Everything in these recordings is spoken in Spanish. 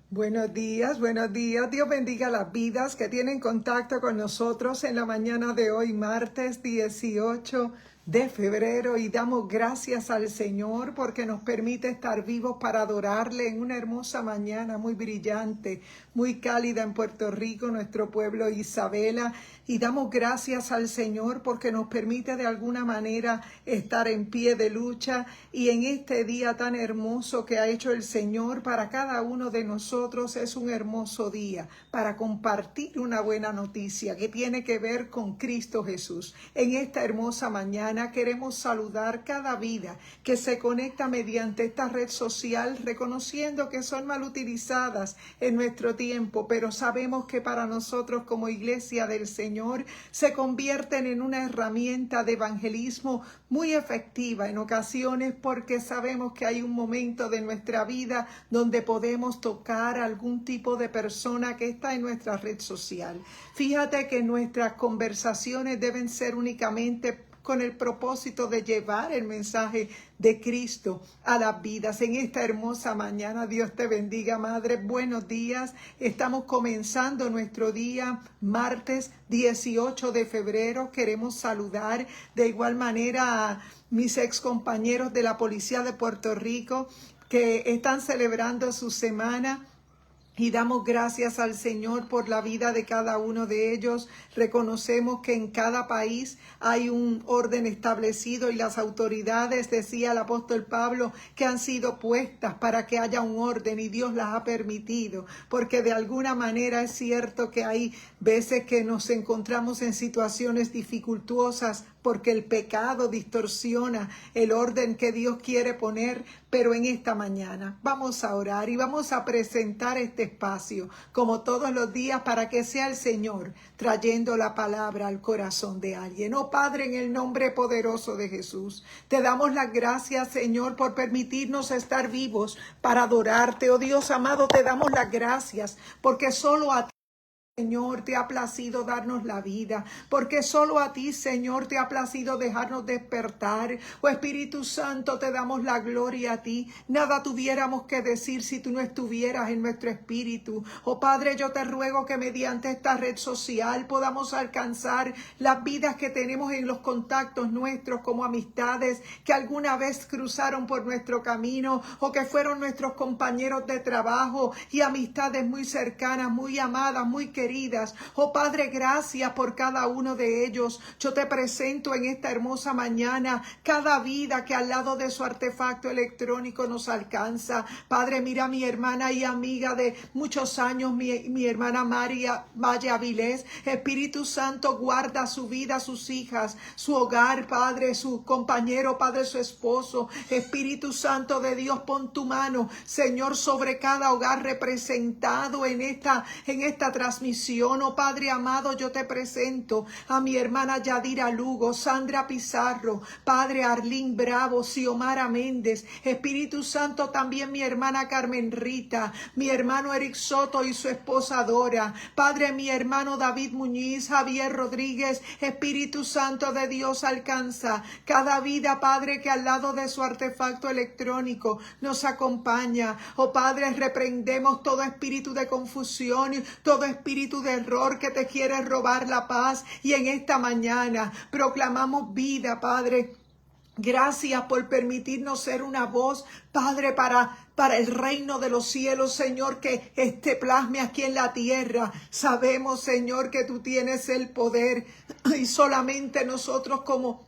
Buenos días, buenos días. Dios bendiga las vidas que tienen contacto con nosotros en la mañana de hoy, martes 18 de febrero, y damos gracias al Señor porque nos permite estar vivos para adorarle en una hermosa mañana muy brillante, muy cálida en Puerto Rico, nuestro pueblo Isabela. Y damos gracias al Señor porque nos permite de alguna manera estar en pie de lucha y en este día tan hermoso que ha hecho el Señor para cada uno de nosotros. Es un hermoso día para compartir una buena noticia que tiene que ver con Cristo Jesús. En esta hermosa mañana queremos saludar cada vida que se conecta mediante esta red social, reconociendo que son mal utilizadas en nuestro tiempo, pero sabemos que para nosotros como iglesia del Señor se convierten en una herramienta de evangelismo muy efectiva en ocasiones, porque sabemos que hay un momento de nuestra vida donde podemos tocar a algún tipo de persona que está en nuestra red social. Fíjate que nuestras conversaciones deben ser únicamente con el propósito de llevar el mensaje de Cristo a las vidas. En esta hermosa mañana, Dios te bendiga, Madre. Buenos días. Estamos comenzando nuestro día, martes 18 de febrero. Queremos saludar de igual manera a mis ex compañeros de la Policía de Puerto Rico que están celebrando su semana. Y damos gracias al Señor por la vida de cada uno de ellos. Reconocemos que en cada país hay un orden establecido y las autoridades, decía el apóstol Pablo, que han sido puestas para que haya un orden, y Dios las ha permitido, porque de alguna manera es cierto que hay veces que nos encontramos en situaciones dificultuosas porque el pecado distorsiona el orden que Dios quiere poner. Pero en esta mañana vamos a orar y vamos a presentar este espacio como todos los días para que sea el Señor trayendo la palabra al corazón de alguien. Oh Padre, en el nombre poderoso de Jesús, te damos las gracias, Señor, por permitirnos estar vivos para adorarte. Oh Dios amado, te damos las gracias porque solo a ti, Señor, te ha placido darnos la vida, porque solo a ti, Señor, te ha placido dejarnos despertar. Oh Espíritu Santo, te damos la gloria a ti. Nada tuviéramos que decir si tú no estuvieras en nuestro espíritu. Oh Padre, yo te ruego que mediante esta red social podamos alcanzar las vidas que tenemos en los contactos nuestros, como amistades que alguna vez cruzaron por nuestro camino o que fueron nuestros compañeros de trabajo, y amistades muy cercanas, muy amadas, muy queridas. Oh Padre, gracias por cada uno de ellos. Yo te presento en esta hermosa mañana cada vida que al lado de su artefacto electrónico nos alcanza. Padre, mira a mi hermana y amiga de muchos años, mi hermana María Valle Avilés. Espíritu Santo, guarda su vida, sus hijas, su hogar, Padre, su compañero, Padre, su esposo. Espíritu Santo de Dios, pon tu mano, Señor, sobre cada hogar representado en esta transmisión. Oh Padre amado, yo te presento a mi hermana Yadira Lugo, Sandra Pizarro, Padre Arlín Bravo, Xiomara Méndez. Espíritu Santo, también mi hermana Carmen Rita, mi hermano Eric Soto y su esposa Dora. Padre, mi hermano David Muñiz, Javier Rodríguez. Espíritu Santo de Dios, alcanza cada vida, Padre, que al lado de su artefacto electrónico nos acompaña. Oh Padre, reprendemos todo espíritu de confusión, todo espíritu de error que te quiere robar la paz, y en esta mañana proclamamos vida, Padre. Gracias por permitirnos ser una voz, Padre, para el reino de los cielos, Señor, que plasme aquí en la tierra. Sabemos, Señor, que tú tienes el poder, y solamente nosotros como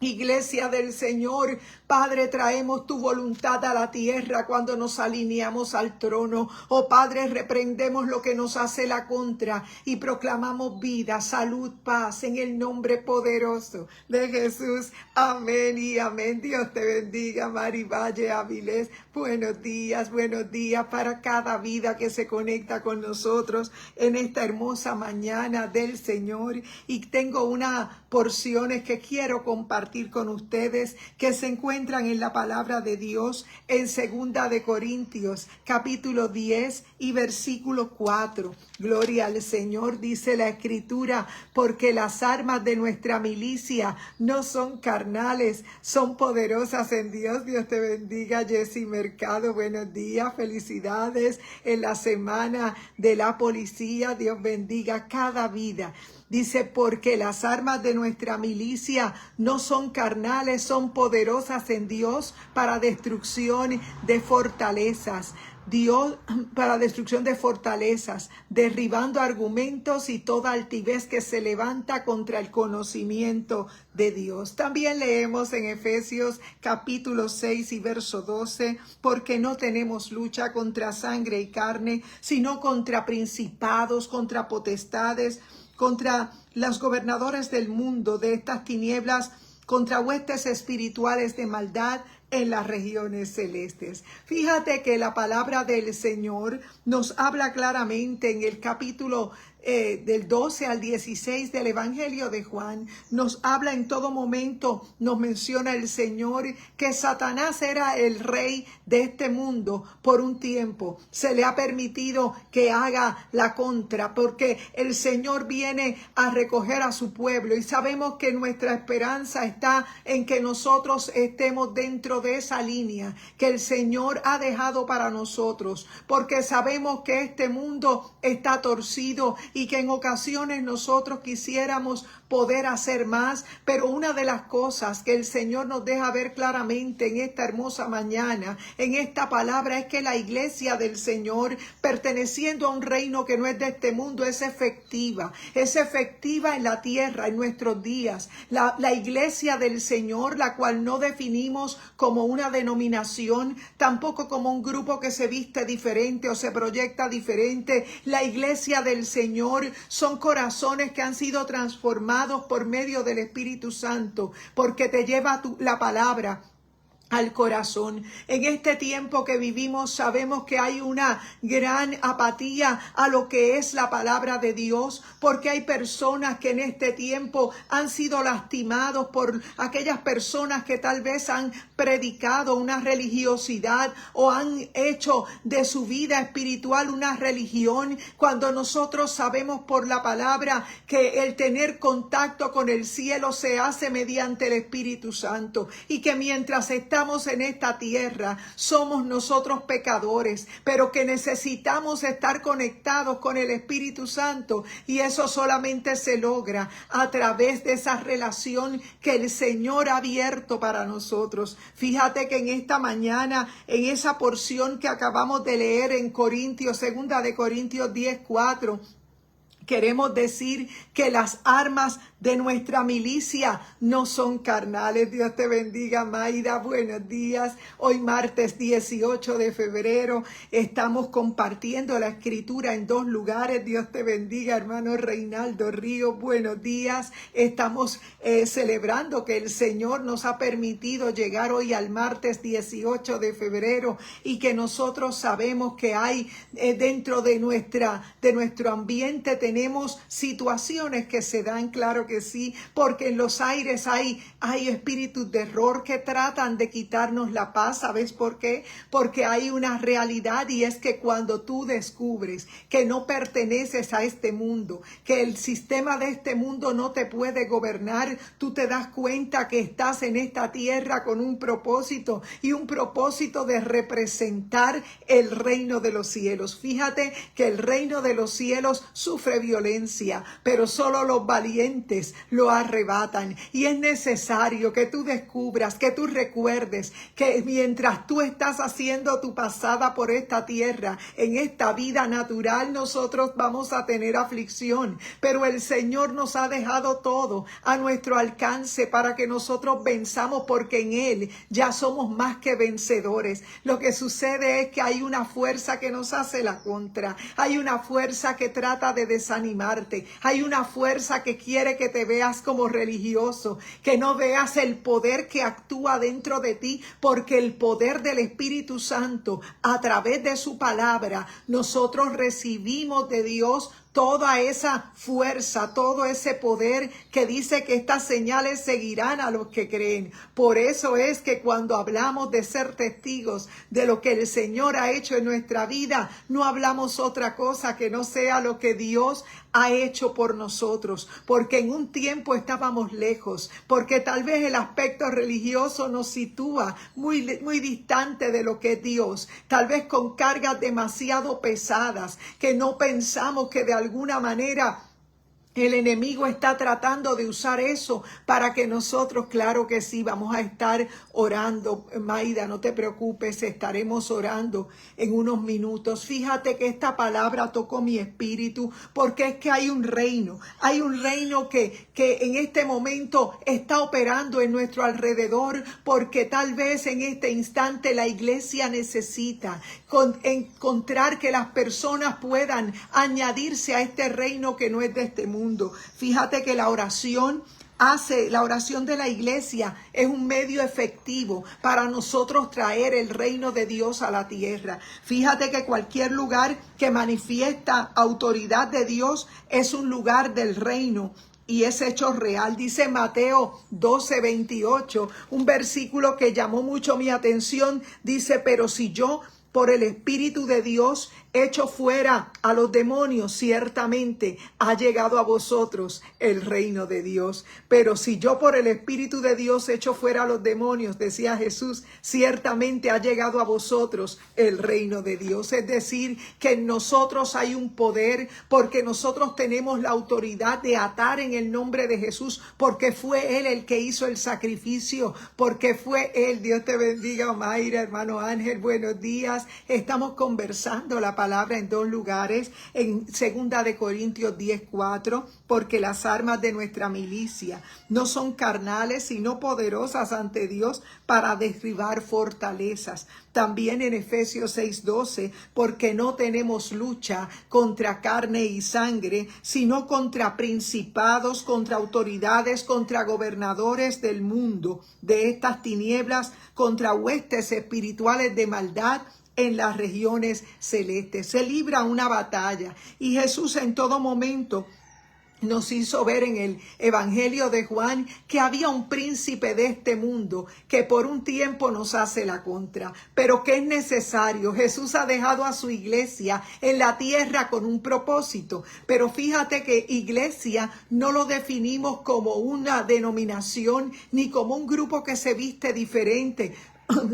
Iglesia del Señor, Padre, traemos tu voluntad a la tierra cuando nos alineamos al trono. Oh Padre, reprendemos lo que nos hace la contra y proclamamos vida, salud, paz en el nombre poderoso de Jesús. Amén y amén. Dios te bendiga, Mari Valle Avilés. Buenos días para cada vida que se conecta con nosotros en esta hermosa mañana del Señor. Y tengo unas porciones que quiero compartir compartir con ustedes que se encuentran en la palabra de Dios en 2 de Corintios, capítulo 10 y versículo 4. Gloria al Señor, dice la Escritura, porque las armas de nuestra milicia no son carnales, son poderosas en Dios. Dios te bendiga, Jessy Mercado. Buenos días, felicidades en la semana de la policía. Dios bendiga cada vida. Dice, porque las armas de nuestra milicia no son carnales, son poderosas en Dios para destrucción de fortalezas. Dios para destrucción de fortalezas, derribando argumentos y toda altivez que se levanta contra el conocimiento de Dios. También leemos en Efesios capítulo 6 y verso 12, porque no tenemos lucha contra sangre y carne, sino contra principados, contra potestades, contra los gobernadores del mundo de estas tinieblas, contra huestes espirituales de maldad en las regiones celestes. Fíjate que la palabra del Señor nos habla claramente en el capítulo del 12 al 16 del Evangelio de Juan. Nos habla en todo momento, nos menciona el Señor que Satanás era el rey de este mundo por un tiempo. Se le ha permitido que haga la contra, porque el Señor viene a recoger a su pueblo y sabemos que nuestra esperanza está en que nosotros estemos dentro de esa línea que el Señor ha dejado para nosotros, porque sabemos que este mundo está torcido y que en ocasiones nosotros quisiéramos poder hacer más, pero una de las cosas que el Señor nos deja ver claramente en esta hermosa mañana, en esta palabra, es que la iglesia del Señor, perteneciendo a un reino que no es de este mundo, es efectiva en la tierra, en nuestros días. La iglesia del Señor, la cual no definimos como una denominación, tampoco como un grupo que se viste diferente o se proyecta diferente. La iglesia del Señor son corazones que han sido transformados por medio del Espíritu Santo, porque te lleva la palabra al corazón. En este tiempo que vivimos sabemos que hay una gran apatía a lo que es la palabra de Dios, porque hay personas que en este tiempo han sido lastimados por aquellas personas que tal vez han predicado una religiosidad o han hecho de su vida espiritual una religión, cuando nosotros sabemos por la palabra que el tener contacto con el cielo se hace mediante el Espíritu Santo, y que mientras estamos en esta tierra somos nosotros pecadores, pero que necesitamos estar conectados con el Espíritu Santo, y eso solamente se logra a través de esa relación que el Señor ha abierto para nosotros. Fíjate que en esta mañana, en esa porción que acabamos de leer en Corintios, 2 de Corintios 10:4, queremos decir que las armas de nuestra milicia no son carnales. Dios te bendiga, Mayra. Buenos días. Hoy martes 18 de febrero estamos compartiendo la escritura en 2 lugares. Dios te bendiga, hermano Reinaldo Río. Buenos días. Estamos celebrando que el Señor nos ha permitido llegar hoy al martes 18 de febrero y que nosotros sabemos que hay dentro de nuestro ambiente tenemos situaciones que se dan, claro que sí, porque en los aires hay espíritus de error que tratan de quitarnos la paz. ¿Sabes por qué? Porque hay una realidad, y es que cuando tú descubres que no perteneces a este mundo, que el sistema de este mundo no te puede gobernar, tú te das cuenta que estás en esta tierra con un propósito, y un propósito de representar el reino de los cielos. Fíjate que el reino de los cielos sufre violencia, pero solo los valientes lo arrebatan. Y es necesario que tú descubras, que tú recuerdes que mientras tú estás haciendo tu pasada por esta tierra, en esta vida natural, nosotros vamos a tener aflicción, pero el Señor nos ha dejado todo a nuestro alcance para que nosotros venzamos, porque en Él ya somos más que vencedores. Lo que sucede es que hay una fuerza que nos hace la contra, hay una fuerza que trata de desanimarte, hay una fuerza que quiere que te veas como religioso, que no veas el poder que actúa dentro de ti, porque el poder del Espíritu Santo, a través de su palabra, nosotros recibimos de Dios toda esa fuerza, todo ese poder que dice que estas señales seguirán a los que creen. Por eso es que cuando hablamos de ser testigos de lo que el Señor ha hecho en nuestra vida, no hablamos otra cosa que no sea lo que Dios ha hecho por nosotros, porque en un tiempo estábamos lejos, porque tal vez el aspecto religioso nos sitúa muy distante de lo que es Dios, tal vez con cargas demasiado pesadas que no pensamos que de alguna manera el enemigo está tratando de usar eso para que nosotros, claro que sí, vamos a estar orando. Maida, no te preocupes, estaremos orando en unos minutos. Fíjate que esta palabra tocó mi espíritu porque es que hay un reino que en este momento está operando en nuestro alrededor, porque tal vez en este instante la iglesia necesita encontrar que las personas puedan añadirse a este reino que no es de este mundo. Fíjate que la oración de la iglesia es un medio efectivo para nosotros traer el reino de Dios a la tierra. Fíjate que cualquier lugar que manifiesta autoridad de Dios es un lugar del reino. Y es hecho real. Dice Mateo 12:28, un versículo que llamó mucho mi atención. Dice, pero si yo por el Espíritu de Dios echo fuera a los demonios, ciertamente ha llegado a vosotros el reino de Dios. Pero si yo por el Espíritu de Dios echo fuera a los demonios, decía Jesús, ciertamente ha llegado a vosotros el reino de Dios. Es decir, que en nosotros hay un poder, porque nosotros tenemos la autoridad de atar en el nombre de Jesús, porque fue Él el que hizo el sacrificio, porque fue Él. Dios te bendiga, Mayra, hermano Ángel, buenos días. Estamos conversando la palabra en dos lugares, en 2 de Corintios 10:4, porque las armas de nuestra milicia no son carnales, sino poderosas ante Dios para derribar fortalezas. También en Efesios 6:12, porque no tenemos lucha contra carne y sangre, sino contra principados, contra autoridades, contra gobernadores del mundo, de estas tinieblas, contra huestes espirituales de maldad en las regiones celestes. Se libra una batalla y Jesús en todo momento nos hizo ver en el Evangelio de Juan que había un príncipe de este mundo que por un tiempo nos hace la contra, pero que es necesario. Jesús ha dejado a su iglesia en la tierra con un propósito, pero fíjate que iglesia no lo definimos como una denominación ni como un grupo que se viste diferente.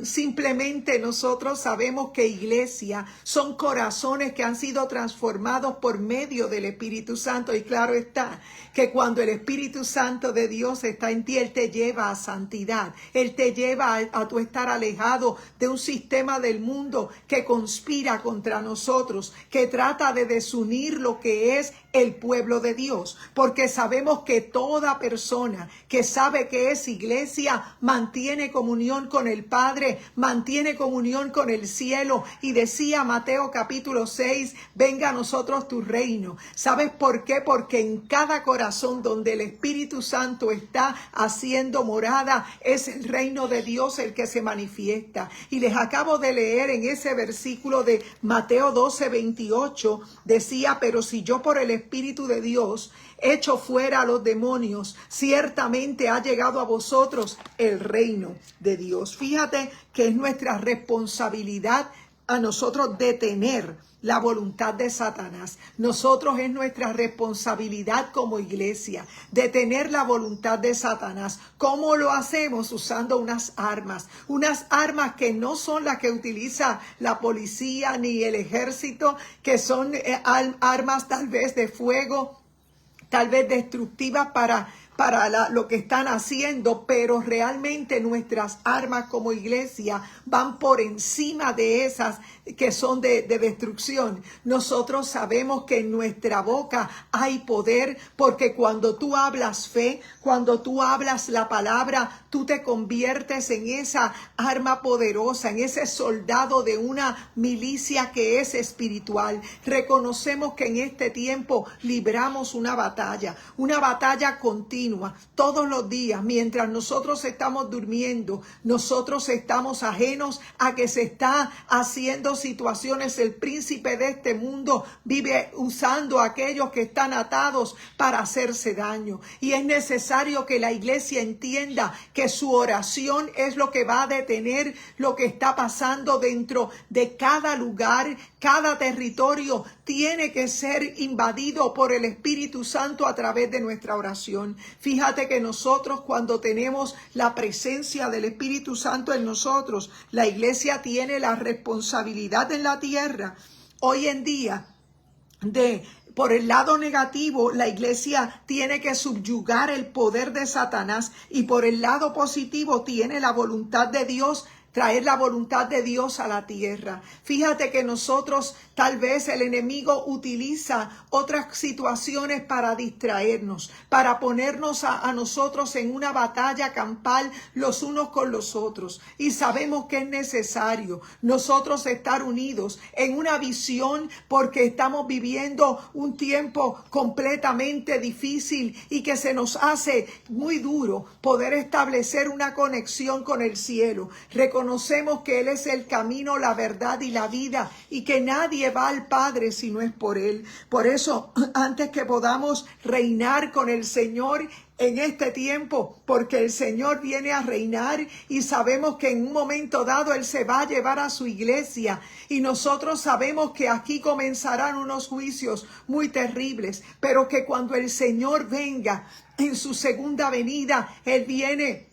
Simplemente nosotros sabemos que iglesia son corazones que han sido transformados por medio del Espíritu Santo, y claro está que cuando el Espíritu Santo de Dios está en ti, Él te lleva a santidad, Él te lleva a tu estar alejado de un sistema del mundo que conspira contra nosotros, que trata de desunir lo que es el pueblo de Dios, porque sabemos que toda persona que sabe que es iglesia mantiene comunión con el Padre, mantiene comunión con el cielo. Y decía Mateo capítulo 6, venga a nosotros tu reino. ¿Sabes por qué? Porque en cada corazón donde el Espíritu Santo está haciendo morada, es el reino de Dios el que se manifiesta. Y les acabo de leer en ese versículo de Mateo 12:28, decía, pero si yo por el Espíritu de Dios echo fuera a los demonios, ciertamente ha llegado a vosotros el reino de Dios. Fíjate que es nuestra responsabilidad a nosotros detener la voluntad de Satanás. Nosotros es nuestra responsabilidad como iglesia detener la voluntad de Satanás. ¿Cómo lo hacemos? Usando unas armas que no son las que utiliza la policía ni el ejército, que son armas tal vez de fuego, tal vez destructivas para lo que están haciendo, pero realmente nuestras armas como iglesia van por encima de esas que son de destrucción. Nosotros sabemos que en nuestra boca hay poder, porque cuando tú hablas fe, cuando tú hablas la palabra, tú te conviertes en esa arma poderosa, en ese soldado de una milicia que es espiritual. Reconocemos que en este tiempo libramos una batalla continua. Todos los días, mientras nosotros estamos durmiendo, nosotros estamos ajenos a que se está haciendo situaciones, el príncipe de este mundo vive usando a aquellos que están atados para hacerse daño. Y es necesario que la iglesia entienda que su oración es lo que va a detener lo que está pasando dentro de cada lugar. Cada territorio tiene que ser invadido por el Espíritu Santo a través de nuestra oración. Fíjate que nosotros, cuando tenemos la presencia del Espíritu Santo en nosotros, la iglesia tiene la responsabilidad en la tierra hoy en día por el lado negativo, la iglesia tiene que subyugar el poder de Satanás, y por el lado positivo tiene la voluntad de Dios, traer la voluntad de Dios a la tierra. Fíjate que nosotros, tal vez el enemigo utiliza otras situaciones para distraernos, para ponernos a nosotros en una batalla campal los unos con los otros. Y sabemos que es necesario nosotros estar unidos en una visión, porque estamos viviendo un tiempo completamente difícil y que se nos hace muy duro poder establecer una conexión con el cielo. Reconocemos que Él es el camino, la verdad y la vida, y que nadie va al Padre si no es por Él. Por eso, antes que podamos reinar con el Señor en este tiempo, porque el Señor viene a reinar y sabemos que en un momento dado Él se va a llevar a su iglesia, y nosotros sabemos que aquí comenzarán unos juicios muy terribles, pero que cuando el Señor venga en su segunda venida, Él viene.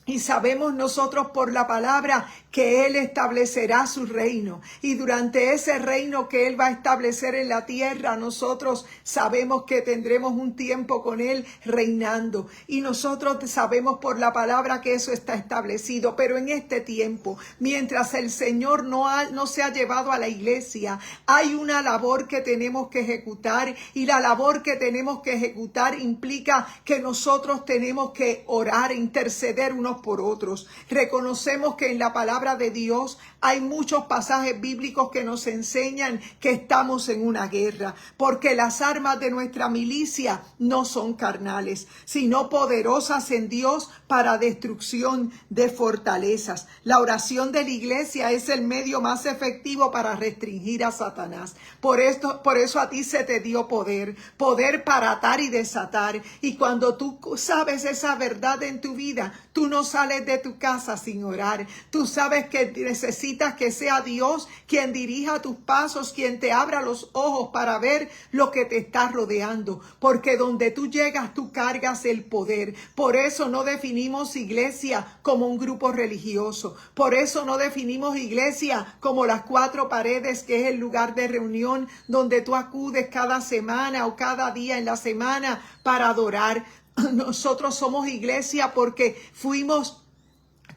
Y sabemos nosotros por la palabra que Él establecerá su reino. Y durante ese reino que Él va a establecer en la tierra, nosotros sabemos que tendremos un tiempo con Él reinando. Y nosotros sabemos por la palabra que eso está establecido. Pero en este tiempo, mientras el Señor no se ha llevado a la iglesia, hay una labor que tenemos que ejecutar. Y la labor que tenemos que ejecutar implica que nosotros tenemos que orar, interceder unos por otros. Reconocemos que en la palabra de Dios hay muchos pasajes bíblicos que nos enseñan que estamos en una guerra, porque las armas de nuestra milicia no son carnales, sino poderosas en Dios para destrucción de fortalezas. La oración de la iglesia es el medio más efectivo para restringir a Satanás. Por eso a ti se te dio poder para atar y desatar. Y cuando tú sabes esa verdad en tu vida, tú no sales de tu casa sin orar. Tú sabes que necesitas que sea Dios quien dirija tus pasos, quien te abra los ojos para ver lo que te está rodeando. Porque donde tú llegas, tú cargas el poder. Por eso no definimos iglesia como un grupo religioso. Por eso no definimos iglesia como las 4 paredes, que es el lugar de reunión donde tú acudes cada semana o cada día en la semana para adorar. Nosotros somos iglesia porque fuimos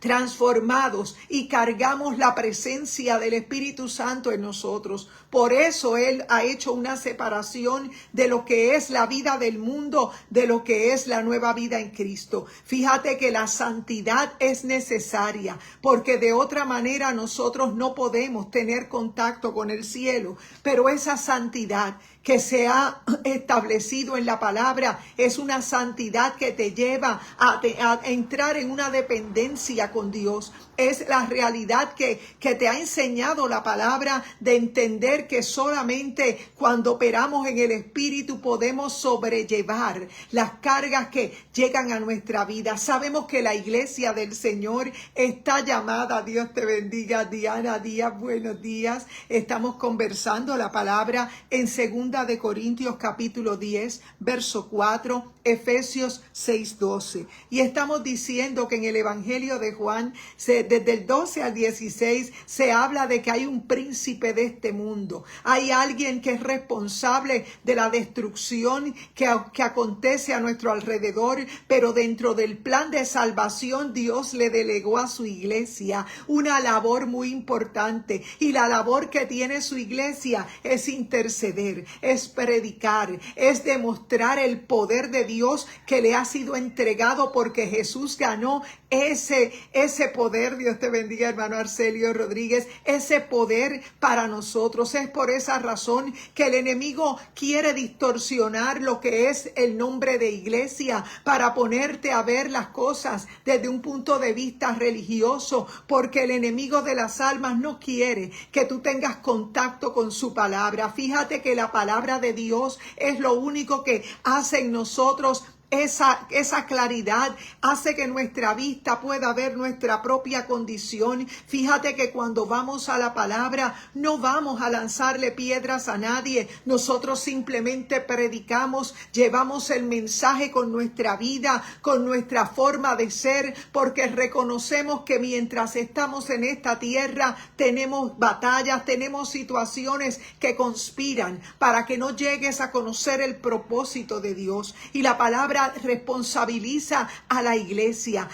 transformados y cargamos la presencia del Espíritu Santo en nosotros. Por eso Él ha hecho una separación de lo que es la vida del mundo, de lo que es la nueva vida en Cristo. Fíjate que la santidad es necesaria, porque de otra manera nosotros no podemos tener contacto con el cielo. Pero esa santidad que se ha establecido en la palabra es una santidad que te lleva a entrar en una dependencia con Dios. Es la realidad que te ha enseñado la palabra, de entender que solamente cuando operamos en el Espíritu podemos sobrellevar las cargas que llegan a nuestra vida. Sabemos que la iglesia del Señor está llamada. Dios te bendiga, Diana Díaz, buenos días. Estamos conversando la palabra en 2 de Corintios capítulo 10, verso 4, Efesios 6:12. Y estamos diciendo que en el Evangelio de Juan, desde el 12 al 16, se habla de que hay un príncipe de este mundo. Hay alguien que es responsable de la destrucción que acontece a nuestro alrededor, pero dentro del plan de salvación Dios le delegó a su iglesia una labor muy importante. Y la labor que tiene su iglesia es interceder, es predicar, es demostrar el poder de Dios que le ha sido entregado, porque Jesús ganó ese ese poder, Dios te bendiga, hermano Arcelio Rodríguez, ese poder para nosotros. Es por esa razón que el enemigo quiere distorsionar lo que es el nombre de iglesia para ponerte a ver las cosas desde un punto de vista religioso, porque el enemigo de las almas no quiere que tú tengas contacto con su palabra. Fíjate que la palabra de Dios es lo único que hace en nosotros esa claridad, hace que nuestra vista pueda ver nuestra propia condición. Fíjate que cuando vamos a la palabra no vamos a lanzarle piedras a nadie. Nosotros simplemente predicamos, llevamos el mensaje con nuestra vida, con nuestra forma de ser, porque reconocemos que mientras estamos en esta tierra tenemos batallas, tenemos situaciones que conspiran para que no llegues a conocer el propósito de Dios. Y la palabra responsabiliza a la iglesia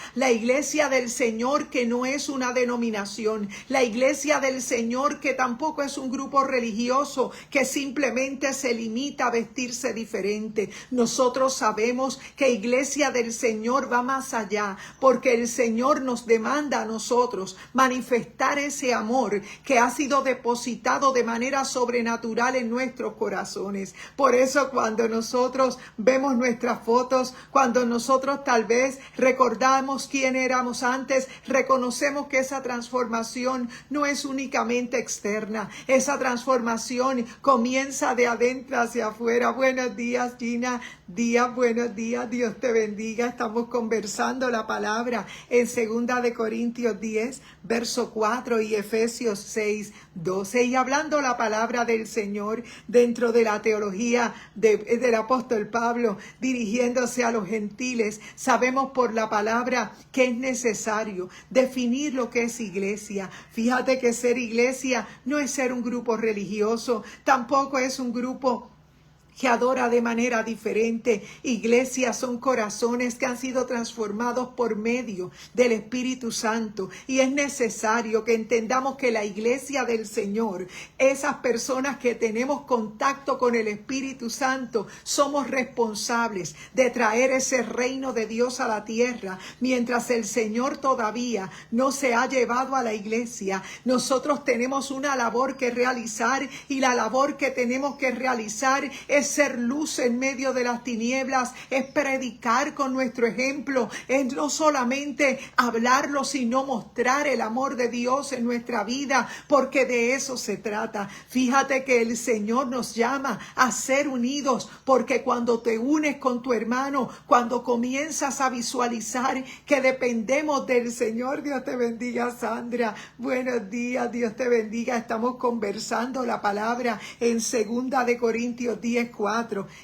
del Señor, que no es una denominación, la iglesia del Señor que tampoco es un grupo religioso que simplemente se limita a vestirse diferente. Nosotros sabemos que iglesia del Señor va más allá, porque el Señor nos demanda a nosotros manifestar ese amor que ha sido depositado de manera sobrenatural en nuestros corazones. Por eso cuando nosotros vemos nuestras fotos, cuando nosotros tal vez recordamos quién éramos antes, reconocemos que esa transformación no es únicamente externa. Esa transformación comienza de adentro hacia afuera. Buenos días, Gina Díaz, buenos días, Dios te bendiga. Estamos conversando la palabra en 2 de Corintios 10, verso 4 y Efesios 6, 12. Y hablando la palabra del Señor dentro de la teología del apóstol Pablo, dirigiéndose a los gentiles, sabemos por la palabra que es necesario definir lo que es iglesia. Fíjate que ser iglesia no es ser un grupo religioso, tampoco es un grupo que adora de manera diferente. Iglesias son corazones que han sido transformados por medio del Espíritu Santo, y es necesario que entendamos que la iglesia del Señor, esas personas que tenemos contacto con el Espíritu Santo, somos responsables de traer ese reino de Dios a la tierra. Mientras el Señor todavía no se ha llevado a la iglesia, nosotros tenemos una labor que realizar, y la labor que tenemos que realizar es ser luz en medio de las tinieblas, es predicar con nuestro ejemplo, es no solamente hablarlo, sino mostrar el amor de Dios en nuestra vida, porque de eso se trata. Fíjate que el Señor nos llama a ser unidos, porque cuando te unes con tu hermano, cuando comienzas a visualizar que dependemos del Señor. Dios te bendiga, Sandra, buenos días, Dios te bendiga. Estamos conversando la palabra en 2 de Corintios 10:4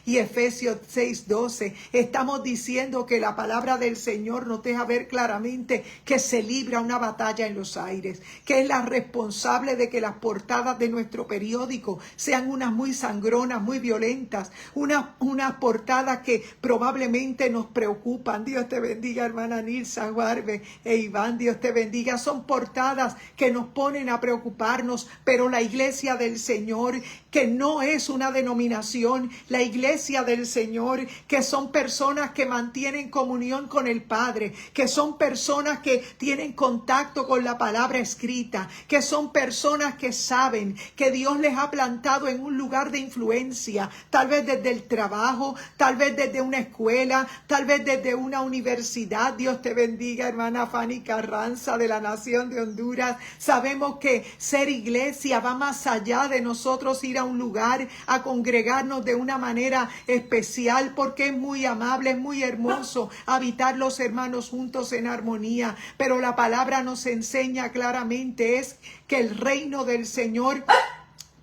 y Efesios 6:12. Estamos diciendo que la palabra del Señor nos deja ver claramente que se libra una batalla en los aires, que es la responsable de que las portadas de nuestro periódico sean unas muy sangronas, muy violentas, unas portadas que probablemente nos preocupan. Dios te bendiga, hermana Nilsa Guarbe e Iván, Dios te bendiga. Son portadas que nos ponen a preocuparnos, pero la iglesia del Señor, que no es una denominación, la iglesia del Señor, que son personas que mantienen comunión con el Padre, que son personas que tienen contacto con la palabra escrita, que son personas que saben que Dios les ha plantado en un lugar de influencia, tal vez desde el trabajo, tal vez desde una escuela, tal vez desde una universidad. Dios te bendiga, hermana Fanny Carranza de la Nación de Honduras. Sabemos que ser iglesia va más allá de nosotros ir a un lugar a congregarnos de una manera especial, porque es muy amable, es muy hermoso habitar los hermanos juntos en armonía, pero la palabra nos enseña claramente es que el reino del Señor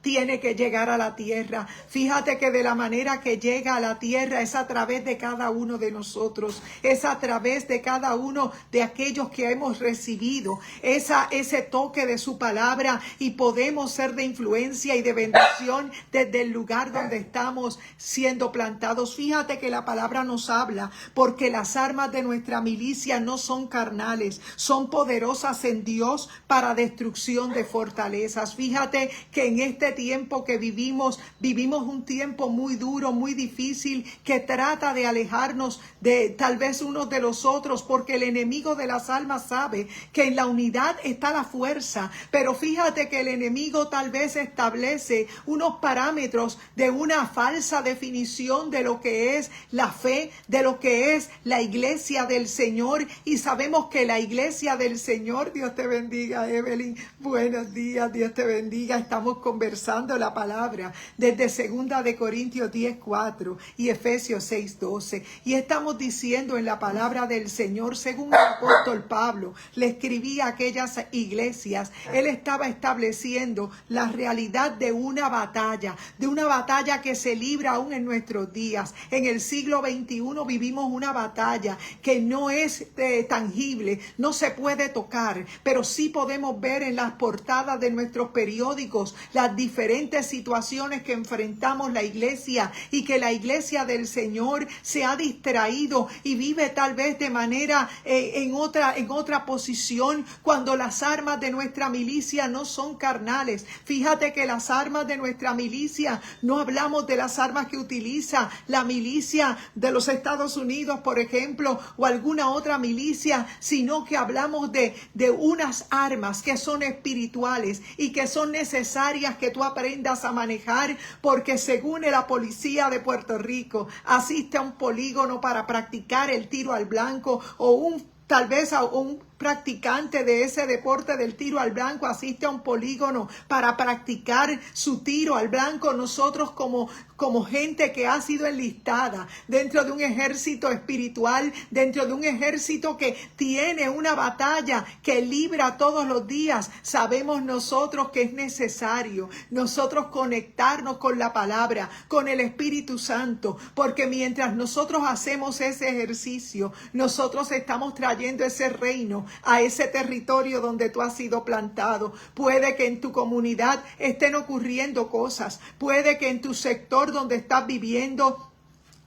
tiene que llegar a la tierra. Fíjate que de la manera que llega a la tierra es a través de cada uno de nosotros, es a través de cada uno de aquellos que hemos recibido ese toque de su palabra, y podemos ser de influencia y de bendición desde el lugar donde estamos siendo plantados. Fíjate que la palabra nos habla, porque las armas de nuestra milicia no son carnales, son poderosas en Dios para destrucción de fortalezas. Fíjate que en este este tiempo que vivimos un tiempo muy duro, muy difícil, que trata de alejarnos de tal vez unos de los otros, porque el enemigo de las almas sabe que en la unidad está la fuerza. Pero fíjate que el enemigo tal vez establece unos parámetros de una falsa definición de lo que es la fe, de lo que es la iglesia del Señor. Y sabemos que la iglesia del Señor, Dios te bendiga, Evelyn, buenos días, Dios te bendiga. Estamos conversando la palabra desde 2 de Corintios 10:4 y Efesios 6:12, y estamos diciendo en la palabra del Señor, según el apóstol Pablo le escribía a aquellas iglesias, él estaba estableciendo la realidad de una batalla que se libra aún en nuestros días. En el siglo XXI vivimos una batalla que no es tangible, no se puede tocar, pero sí podemos ver en las portadas de nuestros periódicos las diferentes situaciones que enfrentamos la iglesia, y que la iglesia del Señor se ha distraído y vive tal vez de manera en otra posición, cuando las armas de nuestra milicia no son carnales. Fíjate que las armas de nuestra milicia, no hablamos de las armas que utiliza la milicia de los Estados Unidos, por ejemplo, o alguna otra milicia, sino que hablamos de unas armas que son espirituales y que son necesarias que tú aprendas a manejar, porque según la policía de Puerto Rico, asiste a un polígono para practicar el tiro al blanco, o tal vez a un practicante de ese deporte del tiro al blanco asiste a un polígono para practicar su tiro al blanco. Nosotros como gente que ha sido enlistada dentro de un ejército espiritual, dentro de un ejército que tiene una batalla que libra todos los días, sabemos nosotros que es necesario nosotros conectarnos con la palabra, con el Espíritu Santo, porque mientras nosotros hacemos ese ejercicio, nosotros estamos trayendo ese reino a ese territorio donde tú has sido plantado. Puede que en tu comunidad estén ocurriendo cosas, puede que en tu sector donde estás viviendo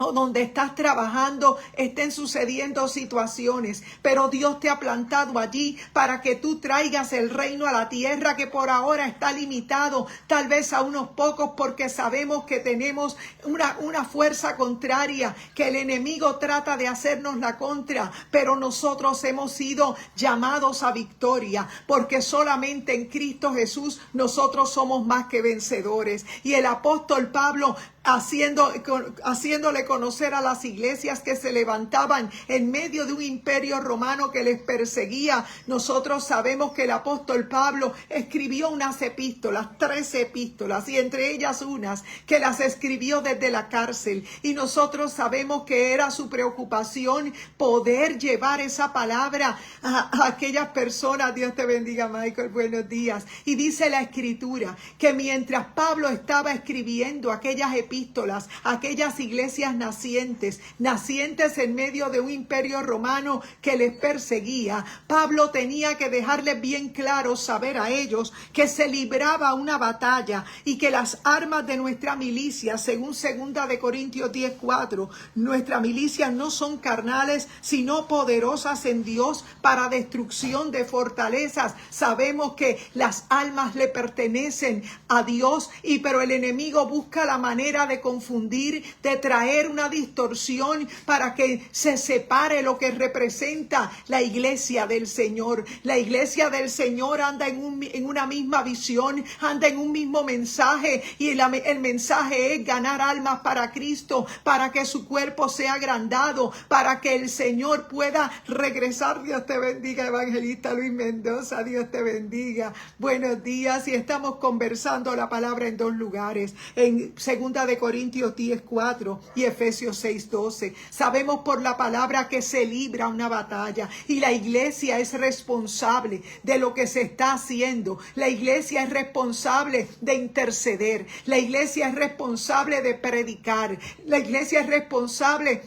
o donde estás trabajando estén sucediendo situaciones, pero Dios te ha plantado allí para que tú traigas el reino a la tierra, que por ahora está limitado tal vez a unos pocos, porque sabemos que tenemos una fuerza contraria, que el enemigo trata de hacernos la contra, pero nosotros hemos sido llamados a victoria, porque solamente en Cristo Jesús nosotros somos más que vencedores. Y el apóstol Pablo, haciéndole conocer a las iglesias que se levantaban en medio de un imperio romano que les perseguía, nosotros sabemos que el apóstol Pablo escribió unas epístolas, 13 epístolas, y entre ellas unas que las escribió desde la cárcel, y nosotros sabemos que era su preocupación poder llevar esa palabra a aquellas personas. Dios te bendiga, Michael, buenos días. Y dice la escritura que mientras Pablo estaba escribiendo aquellas epístolas, aquellas iglesias nacientes en medio de un imperio romano que les perseguía, Pablo tenía que dejarles bien claro saber a ellos que se libraba una batalla, y que las armas de nuestra milicia, según 2 de Corintios 10:4, nuestra milicia no son carnales, sino poderosas en Dios para destrucción de fortalezas. Sabemos que las almas le pertenecen a Dios, pero el enemigo busca la manera de confundir, de traer una distorsión para que se separe lo que representa la iglesia del Señor. La iglesia del Señor anda en una misma visión, anda en un mismo mensaje, y el mensaje es ganar almas para Cristo, para que su cuerpo sea agrandado, para que el Señor pueda regresar. Dios te bendiga, evangelista Luis Mendoza, Dios te bendiga. Buenos días. Y estamos conversando la palabra en dos lugares, en 2 de Corintios 10:4 y Efesios 6:12. Sabemos por la palabra que se libra una batalla, y la iglesia es responsable de lo que se está haciendo. La iglesia es responsable de interceder. La iglesia es responsable de predicar. La iglesia es responsable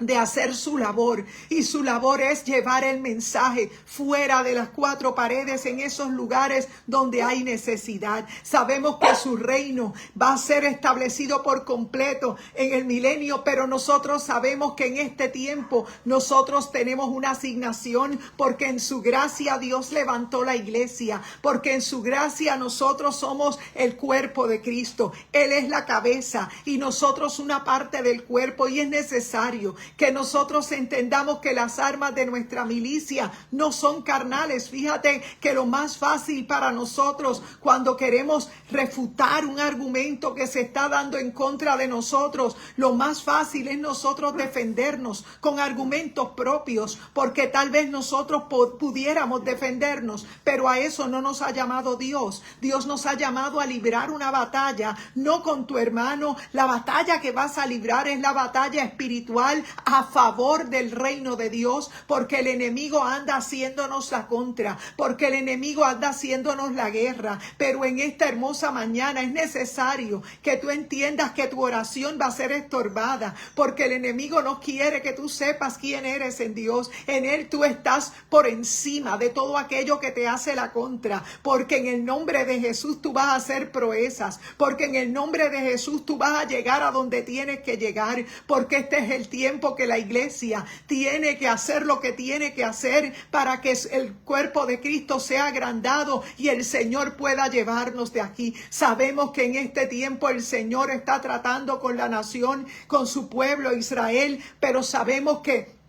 de hacer su labor, y su labor es llevar el mensaje fuera de las cuatro paredes, en esos lugares donde hay necesidad. Sabemos que su reino va a ser establecido por completo en el milenio, pero nosotros sabemos que en este tiempo nosotros tenemos una asignación, porque en su gracia Dios levantó la iglesia, porque en su gracia nosotros somos el cuerpo de Cristo. Él es la cabeza y nosotros una parte del cuerpo, y es necesario que nosotros entendamos que las armas de nuestra milicia no son carnales. Fíjate que lo más fácil para nosotros cuando queremos refutar un argumento que se está dando en contra de nosotros, lo más fácil es nosotros defendernos con argumentos propios, porque tal vez nosotros pudiéramos defendernos, pero a eso no nos ha llamado Dios. Dios nos ha llamado a librar una batalla, no con tu hermano. La batalla que vas a librar es la batalla espiritual a favor del reino de Dios, porque el enemigo anda haciéndonos la contra, porque el enemigo anda haciéndonos la guerra. Pero en esta hermosa mañana es necesario que tú entiendas que tu oración va a ser estorbada, porque el enemigo no quiere que tú sepas quién eres en Dios. En Él tú estás por encima de todo aquello que te hace la contra, porque en el nombre de Jesús tú vas a hacer proezas, porque en el nombre de Jesús tú vas a llegar a donde tienes que llegar, porque este es el tiempo que la iglesia tiene que hacer lo que tiene que hacer para que el cuerpo de Cristo sea agrandado y el Señor pueda llevarnos de aquí. Sabemos que en este tiempo el Señor está tratando con la nación, con su pueblo Israel, pero sabemos que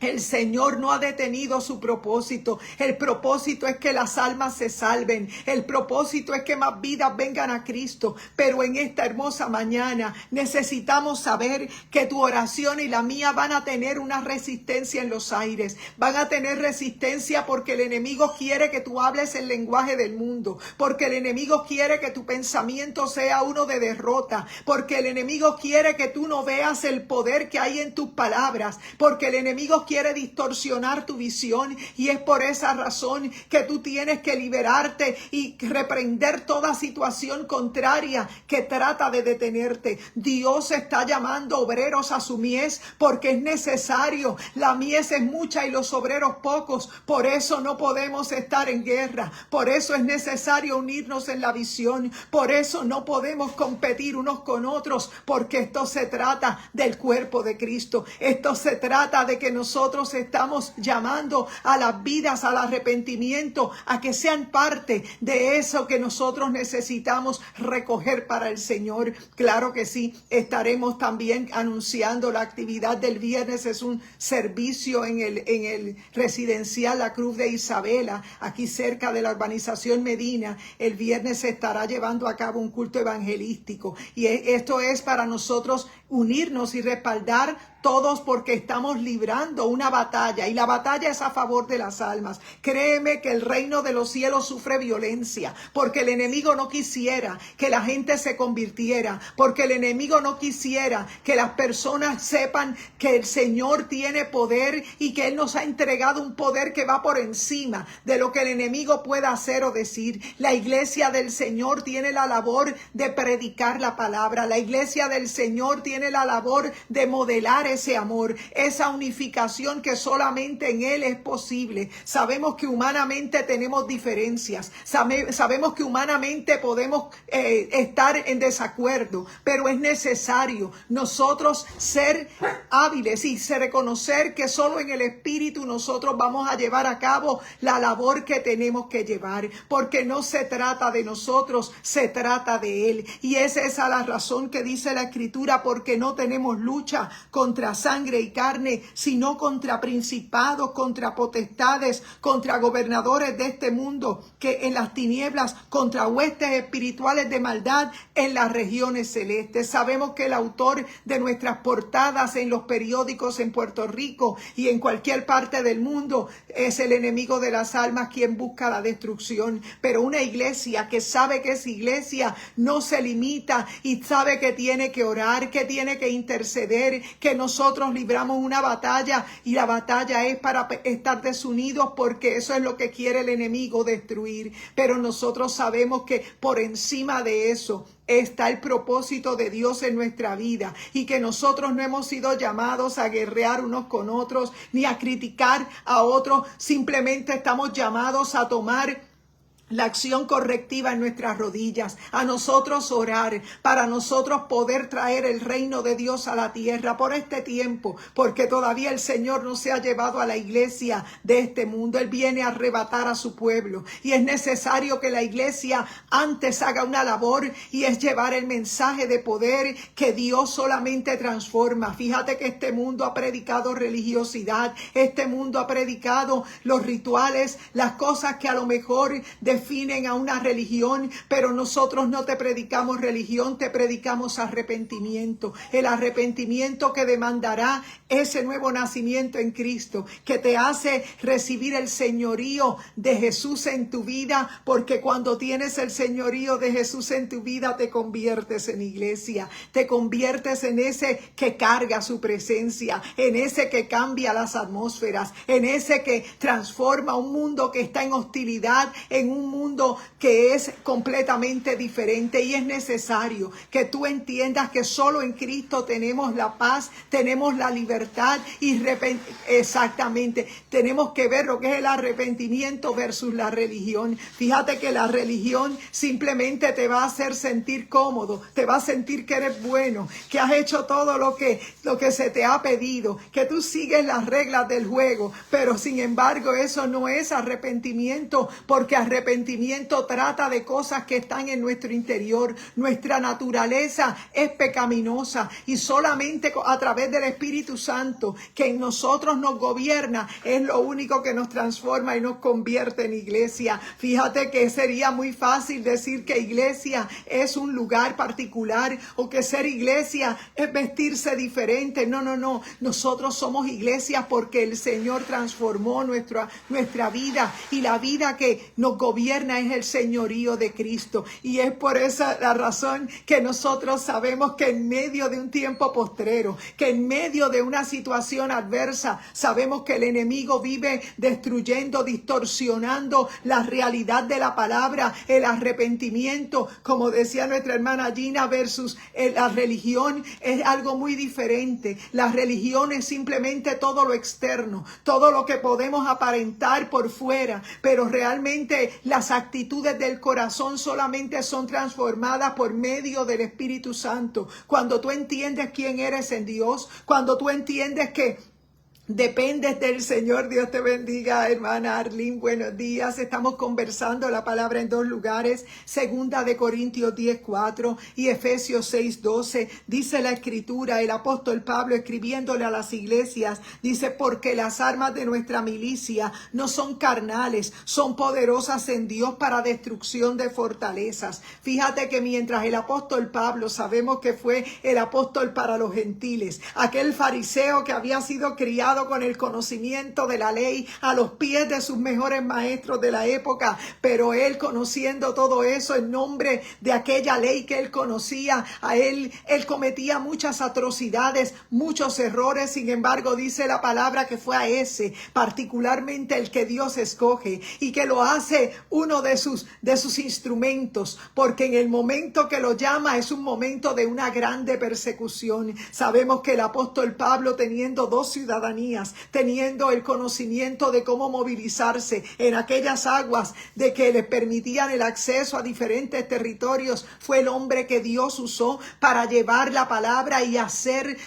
el Señor no ha detenido su propósito. El propósito es que las almas se salven. El propósito es que más vidas vengan a Cristo. Pero en esta hermosa mañana necesitamos saber que tu oración y la mía van a tener una resistencia en los aires. Van a tener resistencia porque el enemigo quiere que tú hables el lenguaje del mundo. Porque el enemigo quiere que tu pensamiento sea uno de derrota. Porque el enemigo quiere que tú no veas el poder que hay en tus palabras. Porque el enemigo quiere distorsionar tu visión, y es por esa razón que tú tienes que liberarte y reprender toda situación contraria que trata de detenerte. Dios está llamando obreros a su mies porque es necesario. La mies es mucha y los obreros pocos, por eso no podemos estar en guerra, por eso es necesario unirnos en la visión, por eso no podemos competir unos con otros, porque esto se trata del cuerpo de Cristo. Esto se trata de que nosotros estamos llamando a las vidas al arrepentimiento, a que sean parte de eso que nosotros necesitamos recoger para el Señor. Claro que sí, estaremos también anunciando la actividad del viernes. Es un servicio en el residencial La Cruz de Isabela, aquí cerca de la urbanización Medina. El viernes se estará llevando a cabo un culto evangelístico, y esto es para nosotros unirnos y respaldar todos, porque estamos librando una batalla, y la batalla es a favor de las almas. Créeme que el reino de los cielos sufre violencia, porque el enemigo no quisiera que la gente se convirtiera, porque el enemigo no quisiera que las personas sepan que el Señor tiene poder y que Él nos ha entregado un poder que va por encima de lo que el enemigo pueda hacer o decir. La iglesia del Señor tiene la labor de predicar la palabra. La iglesia del Señor tiene la labor de modelar ese amor, esa unificación que solamente en Él es posible. Sabemos que humanamente tenemos diferencias, sabemos que humanamente podemos estar en desacuerdo, pero es necesario nosotros ser hábiles y reconocer que solo en el Espíritu nosotros vamos a llevar a cabo la labor que tenemos que llevar, porque no se trata de nosotros, se trata de Él. Y esa es la razón que dice la Escritura, porque no tenemos lucha contra sangre y carne, sino contra principados, contra potestades, contra gobernadores de este mundo, que en las tinieblas, contra huestes espirituales de maldad en las regiones celestes. Sabemos que el autor de nuestras portadas en los periódicos en Puerto Rico y en cualquier parte del mundo es el enemigo de las almas, quien busca la destrucción. Pero una iglesia que sabe que es iglesia no se limita y sabe que tiene que orar, que tiene tiene que interceder, que nosotros libramos una batalla y la batalla es para estar desunidos, porque eso es lo que quiere el enemigo, destruir. Pero nosotros sabemos que por encima de eso está el propósito de Dios en nuestra vida, y que nosotros no hemos sido llamados a guerrear unos con otros ni a criticar a otros. Simplemente estamos llamados a tomar la acción correctiva en nuestras rodillas, a nosotros orar, para nosotros poder traer el reino de Dios a la tierra por este tiempo, porque todavía el Señor no se ha llevado a la iglesia de este mundo. Él viene a arrebatar a su pueblo, y es necesario que la iglesia antes haga una labor, y es llevar el mensaje de poder que Dios solamente transforma. Fíjate que este mundo ha predicado religiosidad, este mundo ha predicado los rituales, las cosas que a lo mejor definen a una religión, pero nosotros no te predicamos religión, te predicamos arrepentimiento. El arrepentimiento que demandará ese nuevo nacimiento en Cristo, que te hace recibir el señorío de Jesús en tu vida, porque cuando tienes el señorío de Jesús en tu vida, te conviertes en iglesia, te conviertes en ese que carga su presencia, en ese que cambia las atmósferas, en ese que transforma un mundo que está en hostilidad en un mundo que es completamente diferente. Y es necesario que tú entiendas que solo en Cristo tenemos la paz, tenemos la libertad y exactamente tenemos que ver lo que es el arrepentimiento versus la religión. Fíjate que la religión simplemente te va a hacer sentir cómodo, te va a sentir que eres bueno, que has hecho todo lo que se te ha pedido, que tú sigues las reglas del juego, pero sin embargo eso no es arrepentimiento, porque arrepentimiento trata de cosas que están en nuestro interior. Nuestra naturaleza es pecaminosa, y solamente a través del Espíritu Santo, que en nosotros nos gobierna, es lo único que nos transforma y nos convierte en iglesia. Fíjate que sería muy fácil decir que iglesia es un lugar particular, o que ser iglesia es vestirse diferente. No. Nosotros somos iglesia porque el Señor transformó nuestra vida, y la vida que nos gobierna es el señorío de Cristo. Y es por esa la razón que nosotros sabemos que en medio de un tiempo postrero, que en medio de una situación adversa, sabemos que el enemigo vive destruyendo, distorsionando la realidad de la palabra. El arrepentimiento, como decía nuestra hermana Gina, versus la religión, es algo muy diferente. La religión es simplemente todo lo externo, todo lo que podemos aparentar por fuera, pero realmente las actitudes del corazón solamente son transformadas por medio del Espíritu Santo. Cuando tú entiendes quién eres en Dios, cuando tú entiendes que dependes del Señor. Dios te bendiga, hermana Arlene. Buenos días. Estamos conversando la palabra en dos lugares. 2 de Corintios 10:4 y Efesios 6:12. Dice la Escritura, el apóstol Pablo escribiéndole a las iglesias, dice: porque las armas de nuestra milicia no son carnales, son poderosas en Dios para destrucción de fortalezas. Fíjate que mientras el apóstol Pablo, sabemos que fue el apóstol para los gentiles, aquel fariseo que había sido criado con el conocimiento de la ley a los pies de sus mejores maestros de la época, pero él, conociendo todo eso en nombre de aquella ley que él conocía, él cometía muchas atrocidades, muchos errores. Sin embargo, dice la palabra que fue a ese particularmente el que Dios escoge, y que lo hace uno de sus instrumentos, porque en el momento que lo llama es un momento de una grande persecución. Sabemos que el apóstol Pablo, teniendo dos ciudadanías, teniendo el conocimiento de cómo movilizarse en aquellas aguas de que le permitían el acceso a diferentes territorios, fue el hombre que Dios usó para llevar la palabra y hacer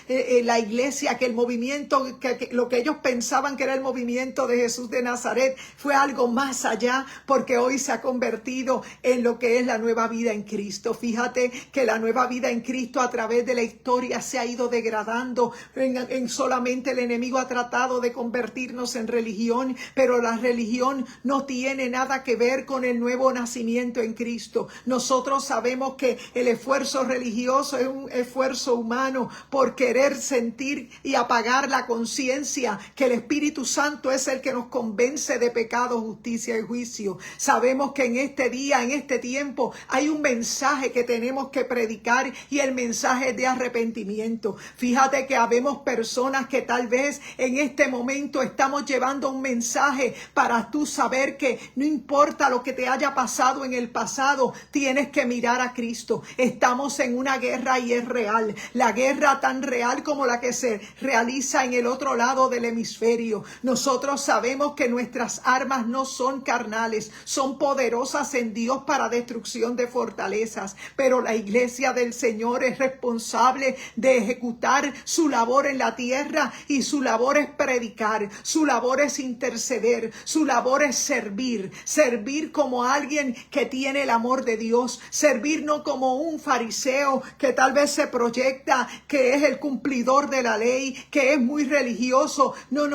la iglesia, que el movimiento, que lo que ellos pensaban que era el movimiento de Jesús de Nazaret, fue algo más allá, porque hoy se ha convertido en lo que es la nueva vida en Cristo. Fíjate que la nueva vida en Cristo a través de la historia se ha ido degradando. En solamente el enemigo ha tratado de convertirnos en religión, pero la religión no tiene nada que ver con el nuevo nacimiento en Cristo. Nosotros sabemos que el esfuerzo religioso es un esfuerzo humano por querer sentir y apagar la conciencia que el Espíritu Santo es el que nos convence de pecado, justicia y juicio. Sabemos que en este día, en este tiempo, hay un mensaje que tenemos que predicar y el mensaje es de arrepentimiento. Fíjate que habemos personas que tal vez en este momento estamos llevando un mensaje para tú saber que no importa lo que te haya pasado en el pasado, tienes que mirar a Cristo. Estamos en una guerra y es real. La guerra tan real como la que se realiza en el otro lado del hemisferio. Nosotros sabemos que nuestras armas no son carnales, son poderosas en Dios para destrucción de fortalezas. Pero la iglesia del Señor es responsable de ejecutar su labor en la tierra y su labor es predicar, su labor es interceder, su labor es servir. Servir como alguien que tiene el amor de Dios, servir no como un fariseo que tal vez se proyecta que es el cumplidor de la ley, que es muy religioso. No.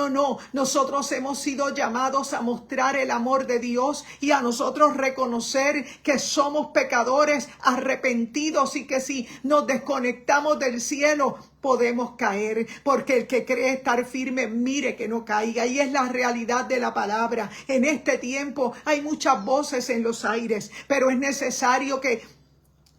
Nosotros hemos sido llamados a mostrar el amor de Dios y a nosotros reconocer que somos pecadores arrepentidos y que si nos desconectamos del cielo podemos caer, porque el que cree estar firme, mire que no caiga. Y es la realidad de la palabra. En este tiempo hay muchas voces en los aires, pero es necesario que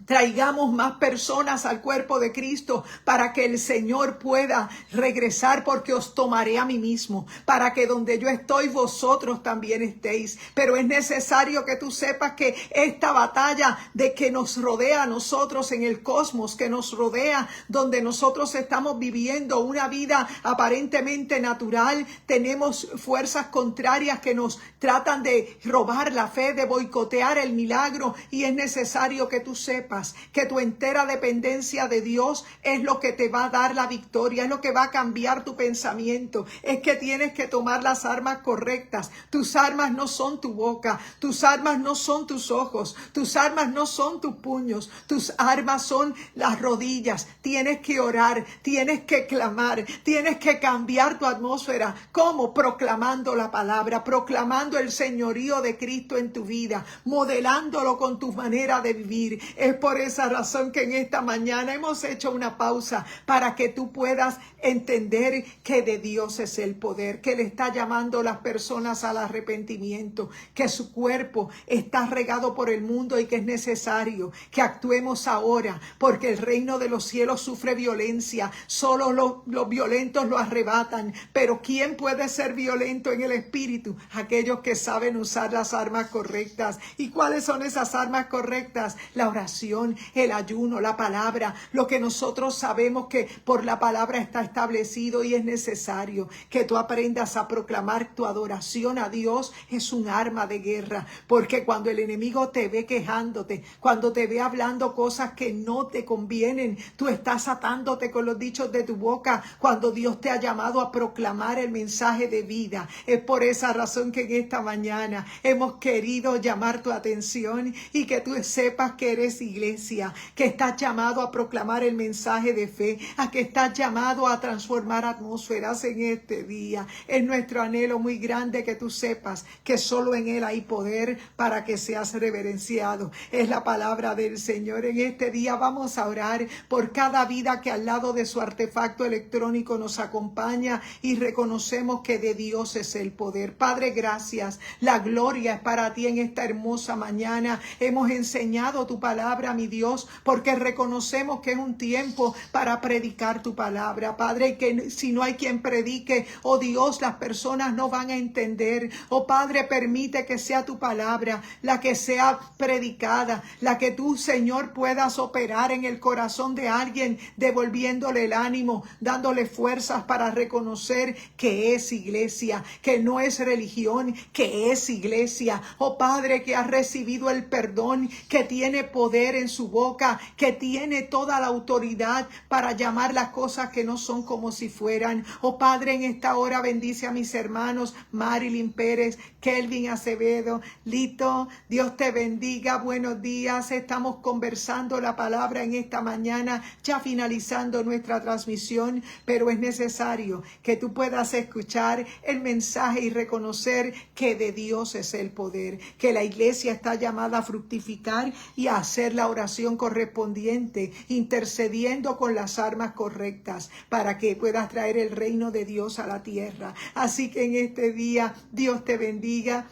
traigamos más personas al cuerpo de Cristo para que el Señor pueda regresar, porque os tomaré a mí mismo, para que donde yo estoy vosotros también estéis. Pero es necesario que tú sepas que esta batalla de que nos rodea a nosotros en el cosmos, que nos rodea donde nosotros estamos viviendo una vida aparentemente natural, tenemos fuerzas contrarias que nos tratan de robar la fe, de boicotear el milagro, y es necesario que tú sepas que tu entera dependencia de Dios es lo que te va a dar la victoria, es lo que va a cambiar tu pensamiento. Es que tienes que tomar las armas correctas. Tus armas no son tu boca, tus armas no son tus ojos, tus armas no son tus puños, tus armas son las rodillas. Tienes que orar, tienes que clamar, tienes que cambiar tu atmósfera. ¿Cómo? Proclamando la palabra, proclamando el señorío de Cristo en tu vida, modelándolo con tu manera de vivir. Es por esa razón que en esta mañana hemos hecho una pausa para que tú puedas entender que de Dios es el poder, que Él está llamando a las personas al arrepentimiento, que su cuerpo está regado por el mundo y que es necesario que actuemos ahora, porque el reino de los cielos sufre violencia. Solo los violentos lo arrebatan, pero ¿quién puede ser violento en el espíritu? Aquellos que saben usar las armas correctas. ¿Y cuáles son esas armas correctas? La oración, el ayuno, la palabra, lo que nosotros sabemos que por la palabra está establecido, y es necesario que tú aprendas a proclamar tu adoración a Dios. Es un arma de guerra, porque cuando el enemigo te ve quejándote, cuando te ve hablando cosas que no te convienen, tú estás atándote con los dichos de tu boca, cuando Dios te ha llamado a proclamar el mensaje de vida. Es por esa razón que en esta mañana hemos querido llamar tu atención y que tú sepas que eres iglesia, que estás llamado a proclamar el mensaje de fe, a que estás llamado a transformar atmósferas en este día. Es nuestro anhelo muy grande que tú sepas que solo en Él hay poder para que seas reverenciado. Es la palabra del Señor. En este día vamos a orar por cada vida que al lado de su artefacto electrónico nos acompaña, y reconocemos que de Dios es el poder. Padre, gracias. La gloria es para ti en esta hermosa mañana. Hemos enseñado tu palabra, mi Dios, porque reconocemos que es un tiempo para predicar tu palabra, Padre, y que si no hay quien predique, oh Dios, las personas no van a entender. Oh Padre, permite que sea tu palabra la que sea predicada, la que tú, Señor, puedas operar en el corazón de alguien, devolviéndole el ánimo, dándole fuerzas para reconocer que es iglesia, que no es religión, que es iglesia. Oh Padre, que ha recibido el perdón, que tiene poder en su boca, que tiene toda la autoridad para llamar las cosas que no son como si fueran. Oh Padre, en esta hora bendice a mis hermanos Marilyn Pérez, Kelvin Acevedo, Lito, Dios te bendiga, buenos días. Estamos conversando la palabra en esta mañana, ya finalizando nuestra transmisión, pero es necesario que tú puedas escuchar el mensaje y reconocer que de Dios es el poder, que la iglesia está llamada a fructificar y a hacer la oración correspondiente, intercediendo con las armas correctas para que puedas traer el reino de Dios a la tierra. Así que en este día, Dios te bendiga.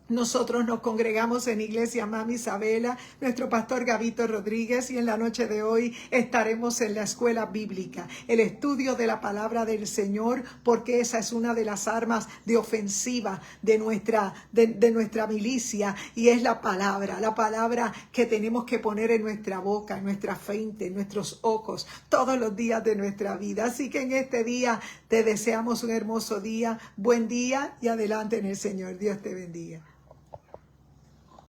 Nosotros nos congregamos en Iglesia Mami Isabela, nuestro pastor Gabito Rodríguez, y en la noche de hoy estaremos en la escuela bíblica, el estudio de la palabra del Señor, porque esa es una de las armas de ofensiva de nuestra milicia, y es la palabra que tenemos que poner en nuestra boca, en nuestra frente, en nuestros ojos, todos los días de nuestra vida. Así que en este día te deseamos un hermoso día, buen día y adelante en el Señor. Dios te bendiga.